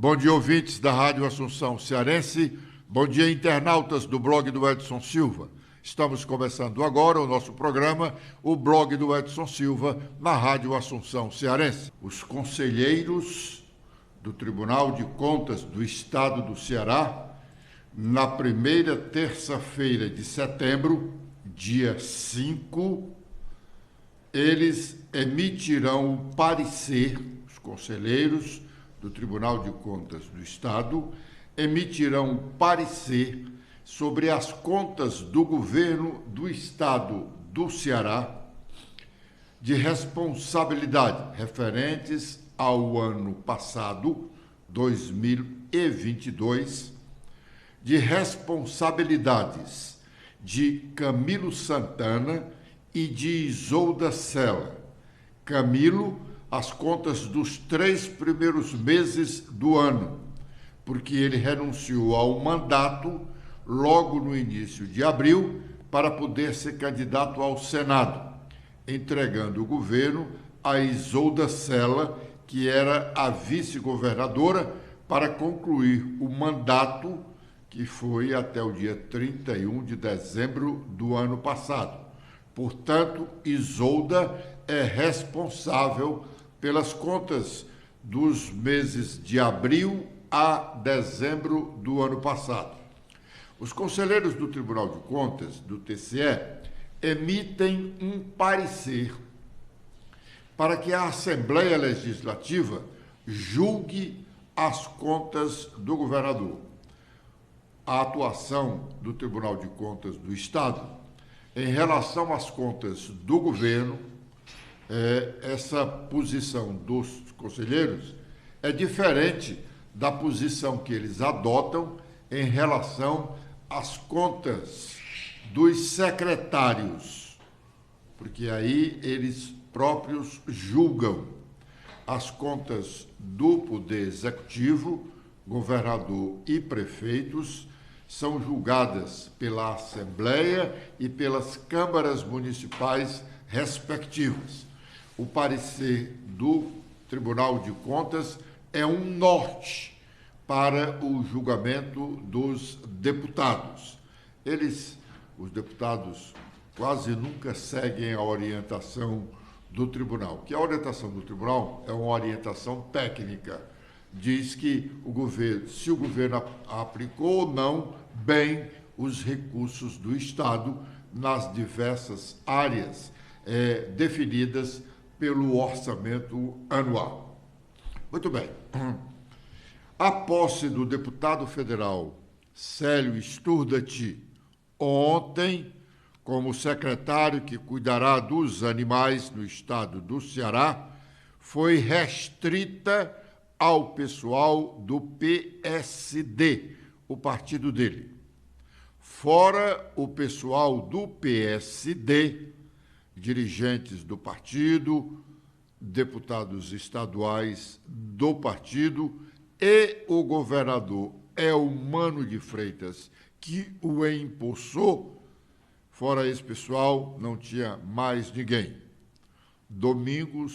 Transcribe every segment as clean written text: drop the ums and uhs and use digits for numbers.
Bom dia, ouvintes da Rádio Assunção Cearense. Bom dia, internautas do blog do Edson Silva. Estamos começando agora o nosso programa, o blog do Edson Silva, na Rádio Assunção Cearense. Os conselheiros do Tribunal de Contas do Estado do Ceará, na primeira terça-feira de setembro, dia 5, eles emitirão o parecer, os conselheiros do Tribunal de Contas do Estado emitirão o parecer sobre as contas do governo do Estado do Ceará de responsabilidade referentes ao ano passado, 2022, de responsabilidades de Camilo Santana e de Isolda Sela. Camilo, as contas dos 3 primeiros meses do ano, porque ele renunciou ao mandato logo no início de abril para poder ser candidato ao Senado, entregando o governo a Isolda Sela, que era a vice-governadora, para concluir o mandato que foi até o dia 31 de dezembro do ano passado. Portanto, Isolda é responsável pelas contas dos meses de abril a dezembro do ano passado. Os conselheiros do Tribunal de Contas, do TCE, emitem um parecer para que a Assembleia Legislativa julgue as contas do governador. A atuação do Tribunal de Contas do Estado em relação às contas do governo, essa posição dos conselheiros é diferente da posição que eles adotam em relação às contas dos secretários, porque aí eles próprios julgam as contas do Poder Executivo, governador e prefeitos, são julgadas pela Assembleia e pelas câmaras municipais respectivas. O parecer do Tribunal de Contas é um norte para o julgamento dos deputados. Os deputados, quase nunca seguem a orientação do tribunal, que a orientação do tribunal é uma orientação técnica. Diz que se o governo aplicou ou não bem os recursos do Estado nas diversas áreas definidas pelo orçamento anual. Muito bem. A posse do deputado federal Célio Sturdat ontem, como secretário que cuidará dos animais no estado do Ceará, foi restrita ao pessoal do PSD, o partido dele. Fora o pessoal do PSD, dirigentes do partido, deputados estaduais do partido e o governador Elmano de Freitas, que o impulsou, fora esse pessoal, não tinha mais ninguém. Domingo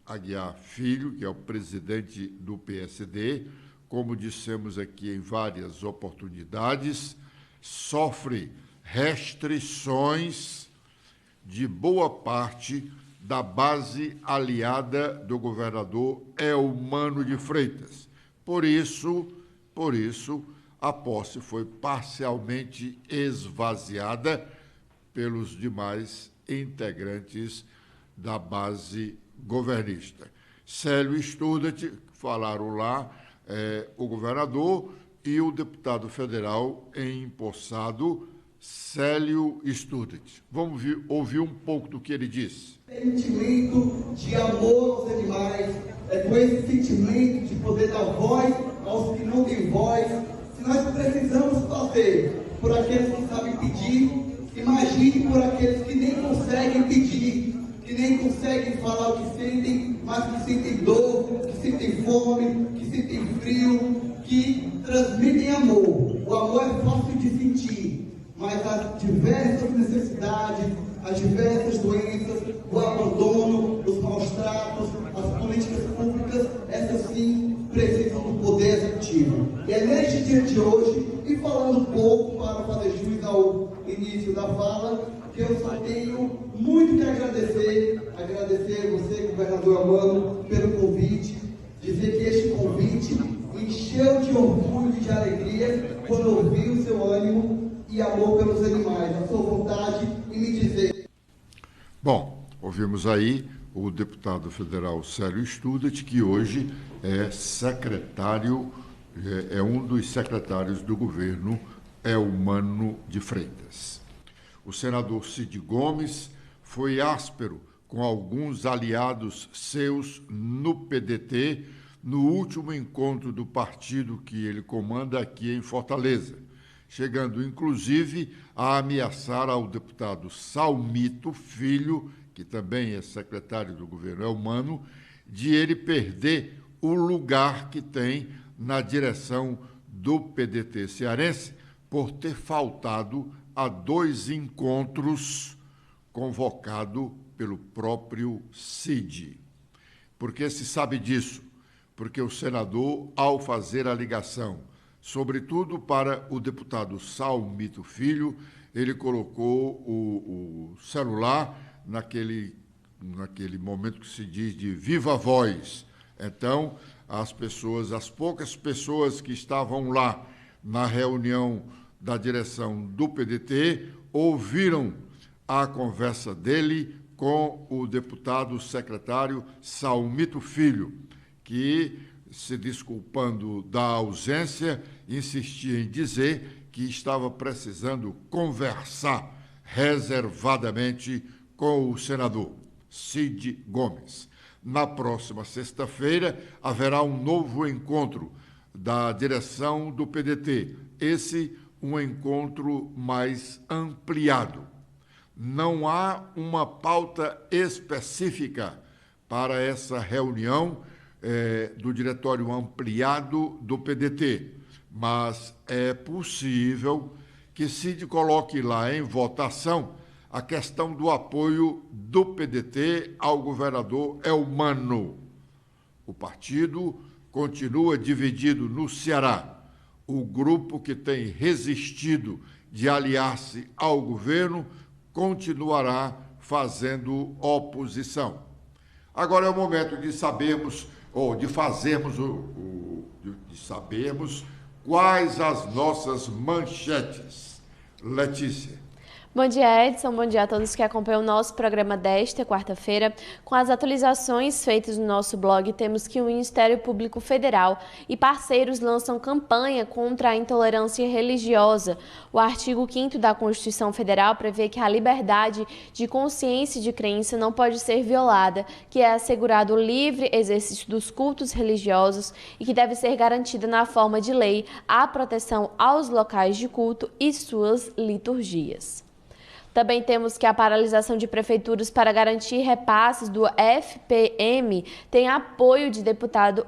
Aguiar Filho, que é o presidente do PSD, como dissemos aqui em várias oportunidades, sofre restrições de boa parte da base aliada do governador Elmano de Freitas. Por isso, a posse foi parcialmente esvaziada pelos demais integrantes da base governista. Célio Sturdat, falaram lá, o governador, e o deputado federal empossado, Célio Sturdat. Vamos ouvir um pouco do que ele disse. Sentimento de amor aos animais, com esse sentimento de poder dar voz aos que não têm voz. Se nós precisamos fazer por aqueles que sabem pedir, imagine por aqueles que nem conseguem pedir, que nem conseguem falar o que sentem, mas que sentem dor, que sentem fome, que sentem frio, que transmitem amor. O amor é fácil de sentir, mas as diversas necessidades, as diversas doenças, o abandono, os maus tratos, as políticas públicas, essas essas sim precisam do poder executivo. E é neste dia de hoje, e falando um pouco para fazer jus ao início da fala, que eu só tenho muito que agradecer você, governador Amano, pelo convite, dizer que este convite encheu de orgulho e de alegria quando eu vi o seu ânimo e amor pelos animais, a sua vontade em me dizer. Bom, ouvimos aí o deputado federal Célio Studat, que hoje é secretário, é um dos secretários do governo Eumano de Freitas. O senador Cid Gomes foi áspero com alguns aliados seus no PDT, no último encontro do partido que ele comanda aqui em Fortaleza, chegando, inclusive, a ameaçar ao deputado Salmito Filho, que também é secretário do governo Eumano, de ele perder o lugar que tem na direção do PDT cearense por ter faltado a 2 encontros convocados pelo próprio Cid. Por que se sabe disso? Porque o senador, ao fazer a ligação, sobretudo para o deputado Salmito Filho, ele colocou o celular naquele momento que se diz de viva voz. Então, as poucas pessoas que estavam lá na reunião da direção do PDT ouviram a conversa dele com o deputado secretário Salmito Filho, que, se desculpando da ausência, insistia em dizer que estava precisando conversar reservadamente com o senador Cid Gomes. Na próxima sexta-feira, haverá um novo encontro da direção do PDT. Esse, um encontro mais ampliado. Não há uma pauta específica para essa reunião do diretório ampliado do PDT, mas é possível que Cid coloque lá em votação a questão do apoio do PDT ao governador Eumano. O partido continua dividido no Ceará. O grupo que tem resistido de aliar-se ao governo continuará fazendo oposição. Agora é o momento de sabermos, ou de fazermos, de sabermos quais as nossas manchetes. Letícia. Bom dia, Edson. Bom dia a todos que acompanham o nosso programa desta quarta-feira. Com as atualizações feitas no nosso blog, temos que o Ministério Público Federal e parceiros lançam campanha contra a intolerância religiosa. O artigo 5º da Constituição Federal prevê que a liberdade de consciência e de crença não pode ser violada, que é assegurado o livre exercício dos cultos religiosos e que deve ser garantida na forma de lei a proteção aos locais de culto e suas liturgias. Também temos que a paralisação de prefeituras para garantir repasses do FPM tem apoio de deputado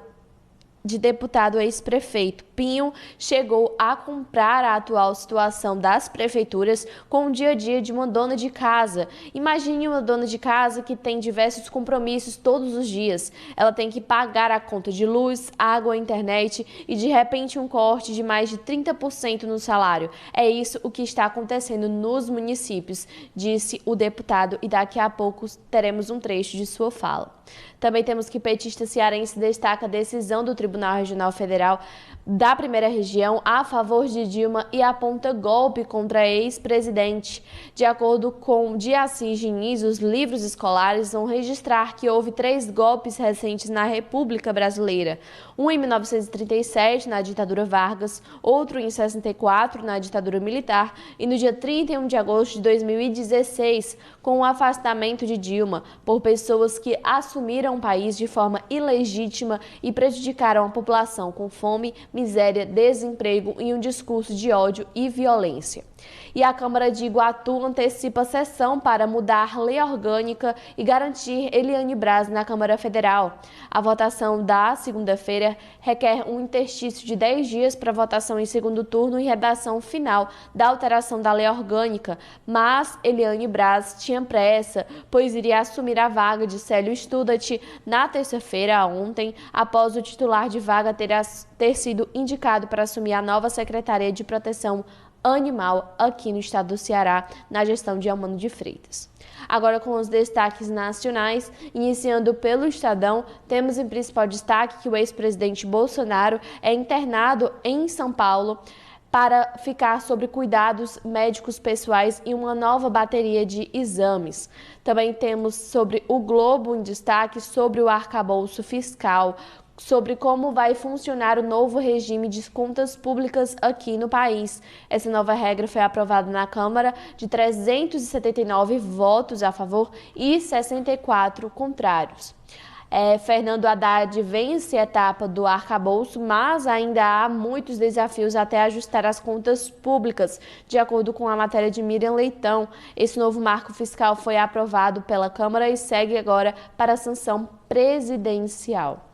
ex-prefeito. Pinho chegou a comprar a atual situação das prefeituras com o dia a dia de uma dona de casa. Imagine uma dona de casa que tem diversos compromissos todos os dias. Ela tem que pagar a conta de luz, água, internet e de repente um corte de mais de 30% no salário. É isso o que está acontecendo nos municípios, disse o deputado, e daqui a pouco teremos um trecho de sua fala. Também temos que petista cearense destaca a decisão do Tribunal Regional Federal da Primeira Região a favor de Dilma e aponta golpe contra a ex-presidente. De acordo com de Assis Diniz, os livros escolares vão registrar que houve 3 golpes recentes na República Brasileira. Um em 1937, na ditadura Vargas, outro em 64, na ditadura militar, e no dia 31 de agosto de 2016, com o afastamento de Dilma por pessoas que assumiram o país de forma ilegítima e prejudicaram a população com fome, miséria miséria, desemprego e um discurso de ódio e violência. E a Câmara de Iguatu antecipa a sessão para mudar lei orgânica e garantir Eliane Braz na Câmara Federal. A votação da segunda-feira requer um interstício de 10 dias para votação em segundo turno e redação final da alteração da lei orgânica, mas Eliane Braz tinha pressa, pois iria assumir a vaga de Célio Studat na terça-feira, ontem, após o titular de vaga ter sido indicado para assumir a nova Secretaria de Proteção Animal aqui no estado do Ceará, na gestão de Amano de Freitas. Agora com os destaques nacionais, iniciando pelo Estadão, temos em principal destaque que o ex-presidente Bolsonaro é internado em São Paulo para ficar sob cuidados médicos pessoais e uma nova bateria de exames. Também temos sobre o Globo em destaque sobre o arcabouço fiscal, sobre como vai funcionar o novo regime de contas públicas aqui no país. Essa nova regra foi aprovada na Câmara de 379 votos a favor e 64 contrários. Fernando Haddad vence a etapa do arcabouço, mas ainda há muitos desafios até ajustar as contas públicas, de acordo com a matéria de Miriam Leitão. Esse novo marco fiscal foi aprovado pela Câmara e segue agora para a sanção presidencial.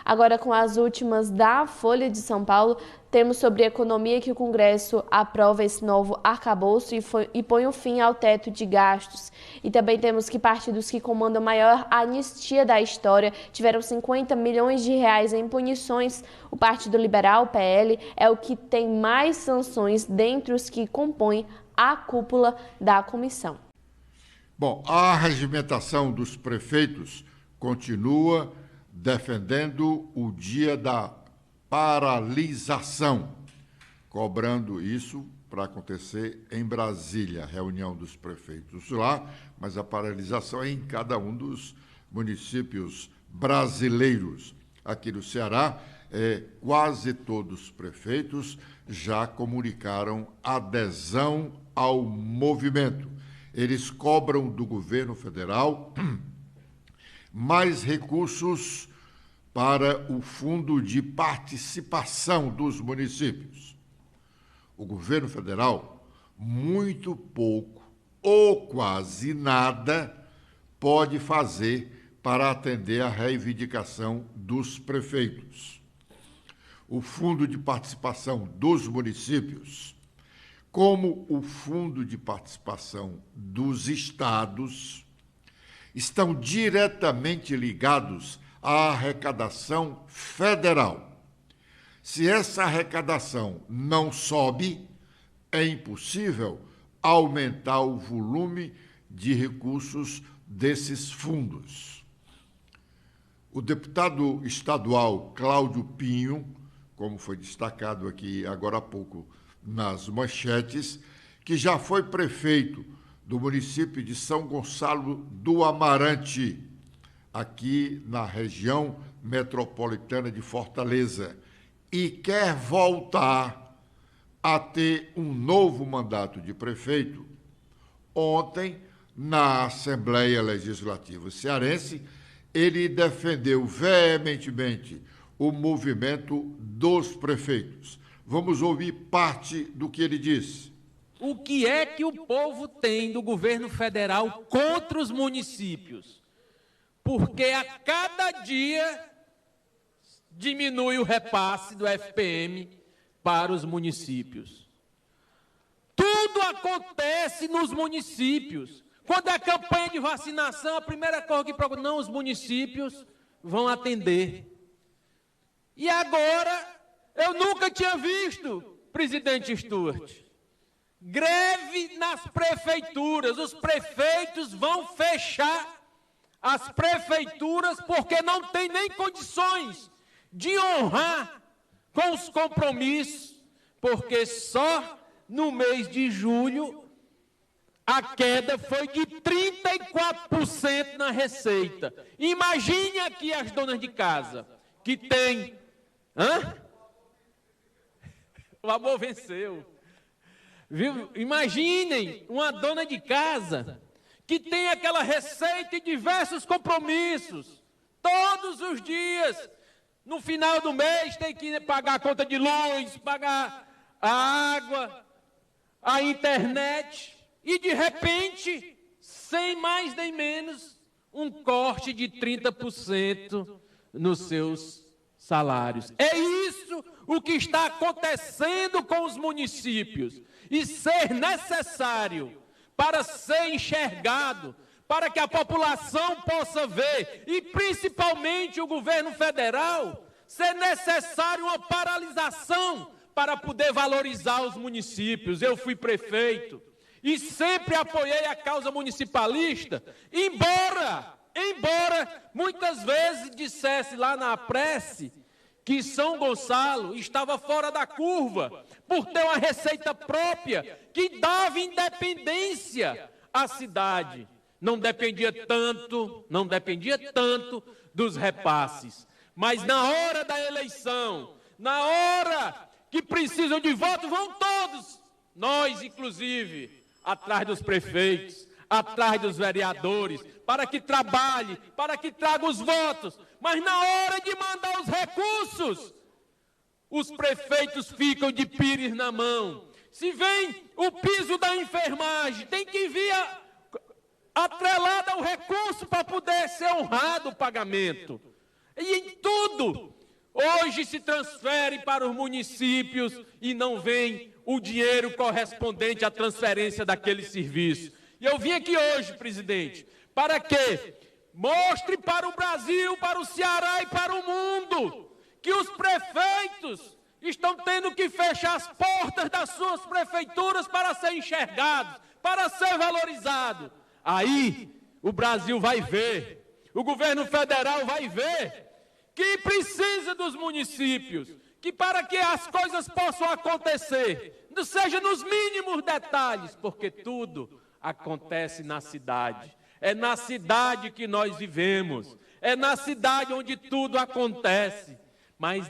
Agora, com as últimas da Folha de São Paulo, temos sobre economia que o Congresso aprova esse novo arcabouço e põe um fim ao teto de gastos. E também temos que partidos que comandam a maior anistia da história tiveram 50 milhões de reais em punições. O Partido Liberal, PL, é o que tem mais sanções dentre os que compõem a cúpula da comissão. Bom, a regimentação dos prefeitos continua defendendo o dia da paralisação, cobrando isso para acontecer em Brasília, reunião dos prefeitos lá, mas a paralisação é em cada um dos municípios brasileiros. Aqui no Ceará, quase todos os prefeitos já comunicaram adesão ao movimento. Eles cobram do governo federal mais recursos para o Fundo de Participação dos Municípios. O governo federal, muito pouco ou quase nada, pode fazer para atender à reivindicação dos prefeitos. O Fundo de Participação dos Municípios, como o Fundo de Participação dos Estados, estão diretamente ligados à arrecadação federal. Se essa arrecadação não sobe, é impossível aumentar o volume de recursos desses fundos. O deputado estadual Cláudio Pinho, como foi destacado aqui agora há pouco nas manchetes, que já foi prefeito do município de São Gonçalo do Amarante, aqui na região metropolitana de Fortaleza, e quer voltar a ter um novo mandato de prefeito. Ontem, na Assembleia Legislativa Cearense, ele defendeu veementemente o movimento dos prefeitos. Vamos ouvir parte do que ele disse. O que é que o povo tem do governo federal contra os municípios? Porque a cada dia diminui o repasse do FPM para os municípios. Tudo acontece nos municípios. Quando é campanha de vacinação, a primeira coisa que procura, não, os municípios vão atender. E agora, eu nunca tinha visto, presidente Stuart, greve nas prefeituras. Os prefeitos vão fechar as prefeituras porque não tem nem condições de honrar com os compromissos, porque só no mês de julho a queda foi de 34% na receita. Imagine aqui as donas de casa que tem... O amor venceu. Viu? Imaginem uma dona de casa que tem aquela receita e diversos compromissos, todos os dias, No final do mês tem que pagar a conta de luz, pagar a água, a internet e, de repente, sem mais nem menos, um corte de 30% nos seus salários. É isso o que está acontecendo com os municípios e ser necessário para ser enxergado, para que a população possa ver, e principalmente o governo federal, ser necessário uma paralisação para poder valorizar os municípios. Eu fui prefeito e sempre apoiei a causa municipalista, embora muitas vezes dissesse lá na prece que São Gonçalo estava fora da curva, por ter uma receita própria que dava independência à cidade. Não dependia tanto dos repasses. Mas na hora da eleição, na hora que precisam de voto, vão todos, nós inclusive, atrás dos prefeitos, atrás dos vereadores, para que trabalhe, para que traga os votos. Mas na hora de mandar os recursos, os prefeitos ficam de pires na mão. Se vem o piso da enfermagem, tem que vir atrelado ao recurso para poder ser honrado o pagamento. E em tudo, hoje se transfere para os municípios e não vem o dinheiro correspondente à transferência daquele serviço. E eu vim aqui hoje, presidente, para que mostre para o Brasil, para o Ceará e para o mundo que os prefeitos estão tendo que fechar as portas das suas prefeituras para ser enxergados, para ser valorizados. Aí o Brasil vai ver, o governo federal vai ver que precisa dos municípios, que para que as coisas possam acontecer, não seja nos mínimos detalhes, porque tudo acontece na cidade. É na cidade que nós vivemos, é na cidade onde tudo acontece, mas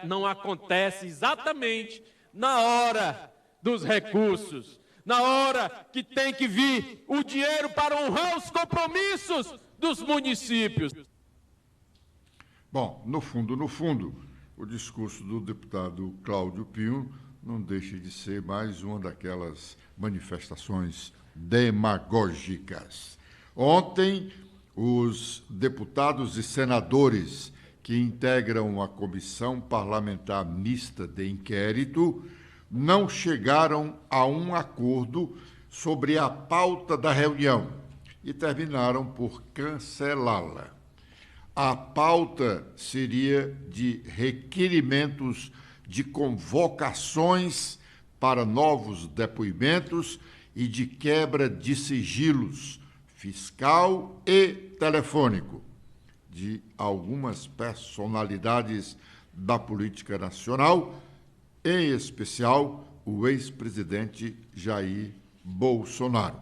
não acontece exatamente na hora dos recursos, na hora que tem que vir o dinheiro para honrar os compromissos dos municípios. Bom, no fundo, o discurso do deputado Cláudio Pinho não deixa de ser mais uma daquelas manifestações demagógicas. Ontem, os deputados e senadores que integram a Comissão Parlamentar Mista de Inquérito não chegaram a um acordo sobre a pauta da reunião e terminaram por cancelá-la. A pauta seria de requerimentos de convocações para novos depoimentos e de quebra de sigilos fiscal e telefônico de algumas personalidades da política nacional, em especial o ex-presidente Jair Bolsonaro.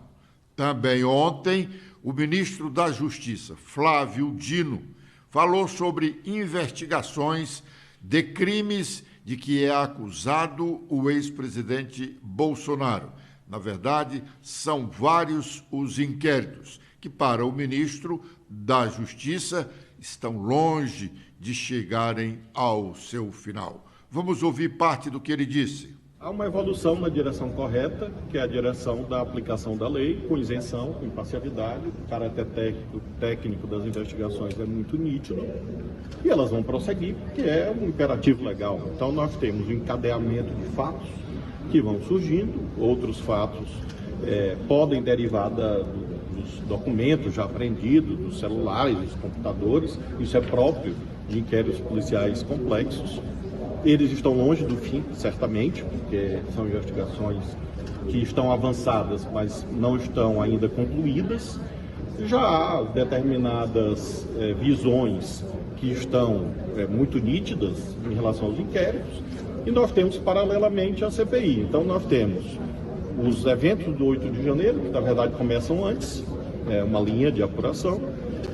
Também ontem, o ministro da Justiça, Flávio Dino, falou sobre investigações de crimes de que é acusado o ex-presidente Bolsonaro. Na verdade, são vários os inquéritos que, para o ministro da Justiça, estão longe de chegarem ao seu final. Vamos ouvir parte do que ele disse. Há uma evolução na direção correta, que é a direção da aplicação da lei, com isenção, com imparcialidade. O caráter técnico das investigações é muito nítido e elas vão prosseguir, porque é um imperativo legal. Então, nós temos um encadeamento de fatos que vão surgindo, outros fatos podem derivar dos documentos já apreendidos, dos celulares, dos computadores. Isso é próprio de inquéritos policiais complexos. Eles estão longe do fim, certamente, porque são investigações que estão avançadas, mas não estão ainda concluídas. Já há determinadas visões que estão muito nítidas em relação aos inquéritos, e nós temos paralelamente a CPI. Então nós temos os eventos do 8 de janeiro, que na verdade começam antes, uma linha de apuração.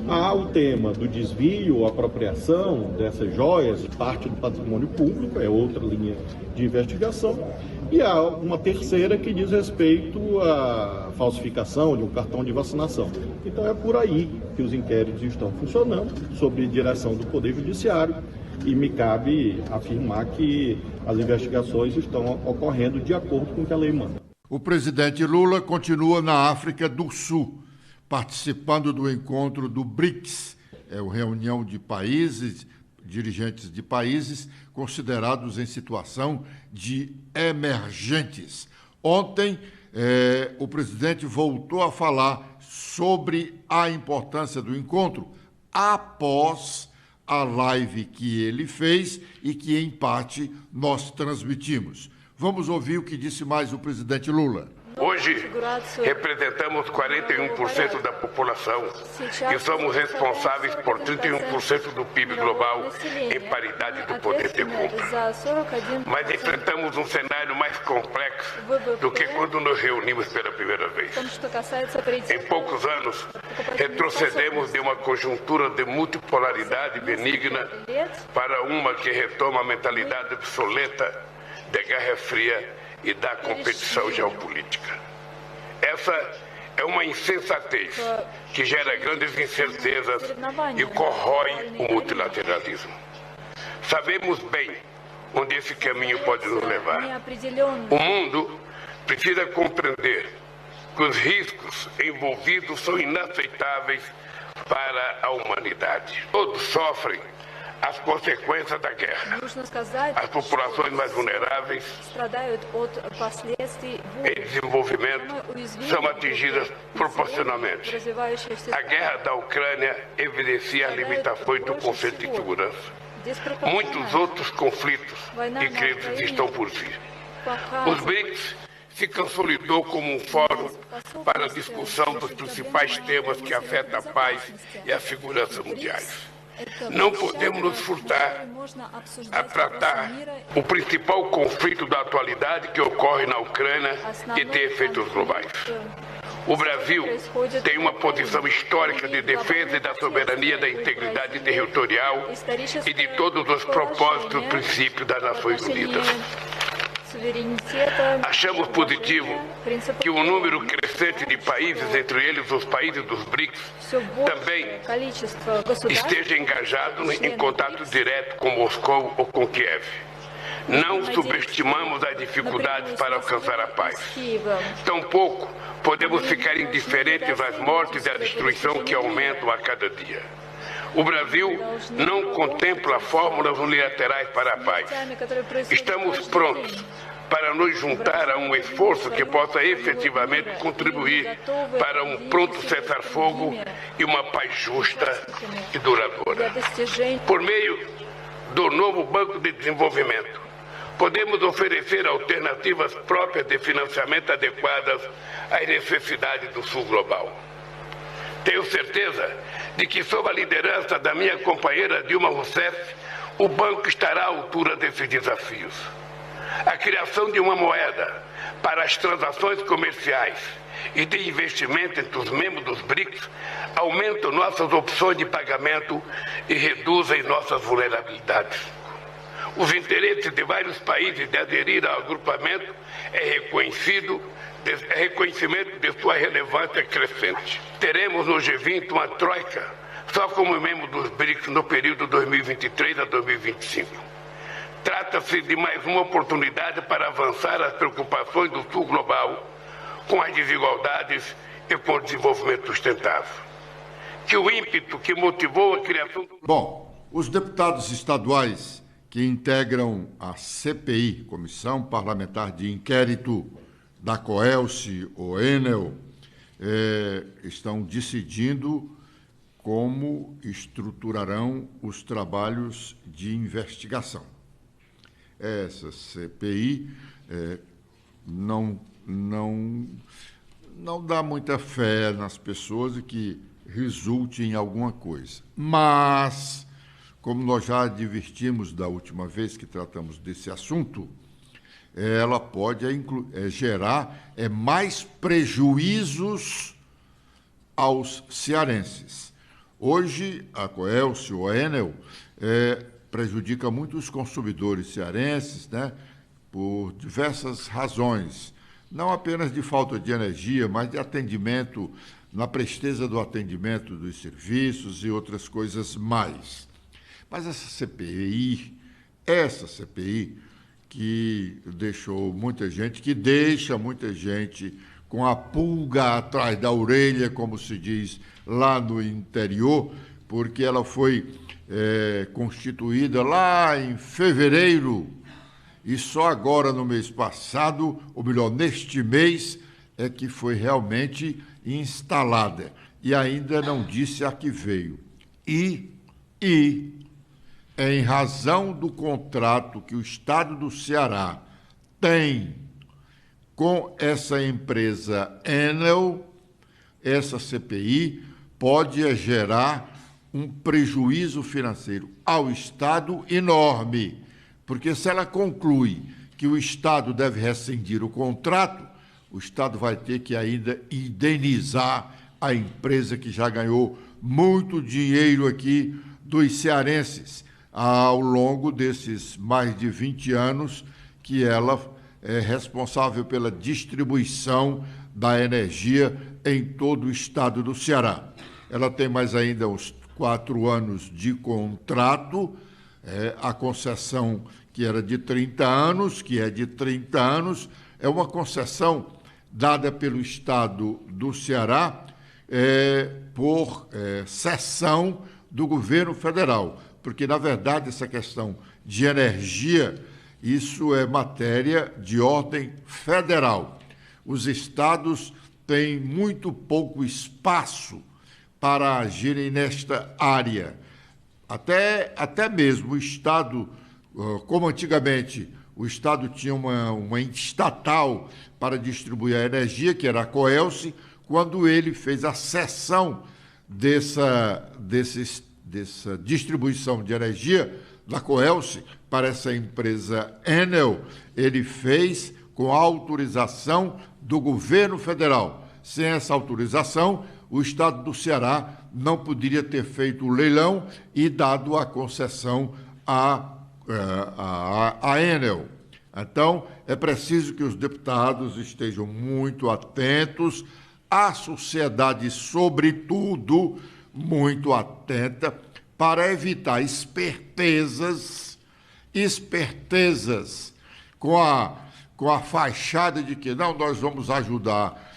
Há o tema do desvio ou apropriação dessas joias, parte do patrimônio público, é outra linha de investigação. E há uma terceira que diz respeito à falsificação de um cartão de vacinação. Então é por aí que os inquéritos estão funcionando, sob direção do Poder Judiciário. e me cabe afirmar que as investigações estão ocorrendo de acordo com o que a lei manda. O presidente Lula continua na África do Sul, participando do encontro do BRICS, a reunião de países, dirigentes de países considerados em situação de emergentes. Ontem, o presidente voltou a falar sobre a importância do encontro após a live que ele fez e que, em parte, nós transmitimos. Vamos ouvir o que disse mais o presidente Lula. Hoje, representamos 41% da população e somos responsáveis por 31% do PIB global em paridade do poder de compra. Mas enfrentamos um cenário mais complexo do que quando nos reunimos pela primeira vez. Em poucos anos, retrocedemos de uma conjuntura de multipolaridade benigna para uma que retoma a mentalidade obsoleta da Guerra Fria e da competição geopolítica. Essa é uma insensatez que gera grandes incertezas e corrói o multilateralismo. Sabemos bem onde esse caminho pode nos levar. O mundo precisa compreender que os riscos envolvidos são inaceitáveis para a humanidade. Todos sofrem as consequências da guerra. As populações mais vulneráveis em desenvolvimento são atingidas proporcionalmente. A guerra da Ucrânia evidencia as limitações do conceito de segurança. Muitos outros conflitos e crises estão por vir. Os BRICS se consolidou como um fórum para a discussão dos principais temas que afetam a paz e a segurança mundiais. Não podemos nos furtar a tratar o principal conflito da atualidade que ocorre na Ucrânia e tem efeitos globais. O Brasil tem uma posição histórica de defesa da soberania, da integridade territorial e de todos os propósitos e princípios das Nações Unidas. Achamos positivo que o número crescente de países, entre eles os países dos BRICS, também esteja engajado em contato direto com Moscou ou com Kiev. Não subestimamos as dificuldades para alcançar a paz. Tampouco podemos ficar indiferentes às mortes e à destruição que aumentam a cada dia. O Brasil não contempla fórmulas unilaterais para a paz. Estamos prontos para nos juntar a um esforço que possa efetivamente contribuir para um pronto cessar-fogo e uma paz justa e duradoura. Por meio do novo Banco de Desenvolvimento, podemos oferecer alternativas próprias de financiamento adequadas às necessidades do Sul global. Tenho certeza de que, sob a liderança da minha companheira Dilma Rousseff, o banco estará à altura desses desafios. A criação de uma moeda para as transações comerciais e de investimento entre os membros dos BRICS aumenta nossas opções de pagamento e reduzem nossas vulnerabilidades. Os interesses de vários países de aderir ao agrupamento é reconhecimento de sua relevância crescente. Teremos no G20 uma troika só como membro dos BRICS no período 2023 a 2025. Trata-se de mais uma oportunidade para avançar as preocupações do Sul global com as desigualdades e com o desenvolvimento sustentável. Que o ímpeto que motivou a criação do... Bom, os deputados estaduais que integram a CPI, Comissão Parlamentar de Inquérito da COELCE ou Enel, estão decidindo como estruturarão os trabalhos de investigação. Essa CPI não dá muita fé nas pessoas e que resulte em alguma coisa. Mas, como nós já advertimos da última vez que tratamos desse assunto, ela pode gerar mais prejuízos aos cearenses. Hoje, a COELCE, ou a Enel, prejudica muito os consumidores cearenses, né, por diversas razões, não apenas de falta de energia, mas de atendimento, na presteza do atendimento dos serviços e outras coisas mais. Mas essa CPI que deixou muita gente, que deixa muita gente com a pulga atrás da orelha, como se diz lá no interior, porque ela foi constituída lá em fevereiro e só agora no mês passado, ou melhor, neste mês, é que foi realmente instalada e ainda não disse a que veio. E em razão do contrato que o Estado do Ceará tem com essa empresa Enel, essa CPI pode gerar um prejuízo financeiro ao Estado enorme, porque se ela conclui que o Estado deve rescindir o contrato, o Estado vai ter que ainda indenizar a empresa que já ganhou muito dinheiro aqui dos cearenses ao longo desses mais de 20 anos que ela é responsável pela distribuição da energia em todo o estado do Ceará. Ela tem mais ainda uns 4 anos de contrato, a concessão que era de 30 anos, que é de 30 anos, é uma concessão dada pelo Estado do Ceará por cessão do governo federal, porque, na verdade, essa questão de energia, isso é matéria de ordem federal. Os estados têm muito pouco espaço para agirem nesta área. Até mesmo o Estado, como antigamente o Estado tinha uma estatal para distribuir a energia, que era a Coelce, quando ele fez a cessão dessa distribuição de energia da Coelce para essa empresa Enel, ele fez com a autorização do governo federal. Sem essa autorização, o Estado do Ceará não poderia ter feito o leilão e dado a concessão a Enel. Então, é preciso que os deputados estejam muito atentos, a sociedade, sobretudo, muito atenta, para evitar espertezas com a fachada de que não, nós vamos ajudar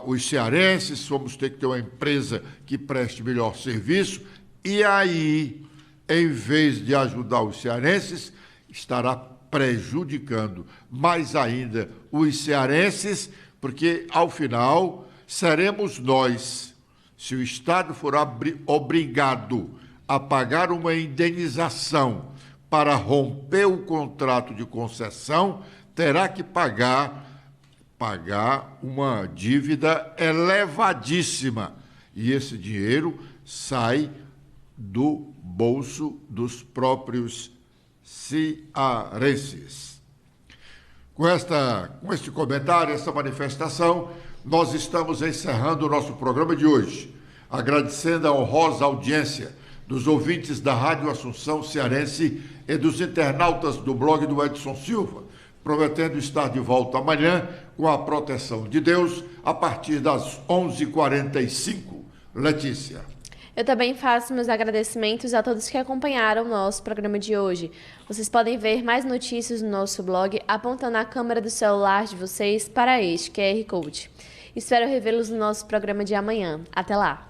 os cearenses, vamos ter que ter uma empresa que preste melhor serviço, e aí, em vez de ajudar os cearenses, estará prejudicando mais ainda os cearenses, porque, ao final, seremos nós, se o Estado for obrigado a pagar uma indenização para romper o contrato de concessão, terá que pagar uma dívida elevadíssima. E esse dinheiro sai do bolso dos próprios cearenses. Com este comentário, essa manifestação, nós estamos encerrando o nosso programa de hoje, agradecendo a honrosa audiência dos ouvintes da Rádio Assunção Cearense e dos internautas do blog do Edson Silva, prometendo estar de volta amanhã com a proteção de Deus a partir das 11h45. Letícia. Eu também faço meus agradecimentos a todos que acompanharam o nosso programa de hoje. Vocês podem ver mais notícias no nosso blog apontando a câmera do celular de vocês para este QR Code. Espero revê-los no nosso programa de amanhã. Até lá!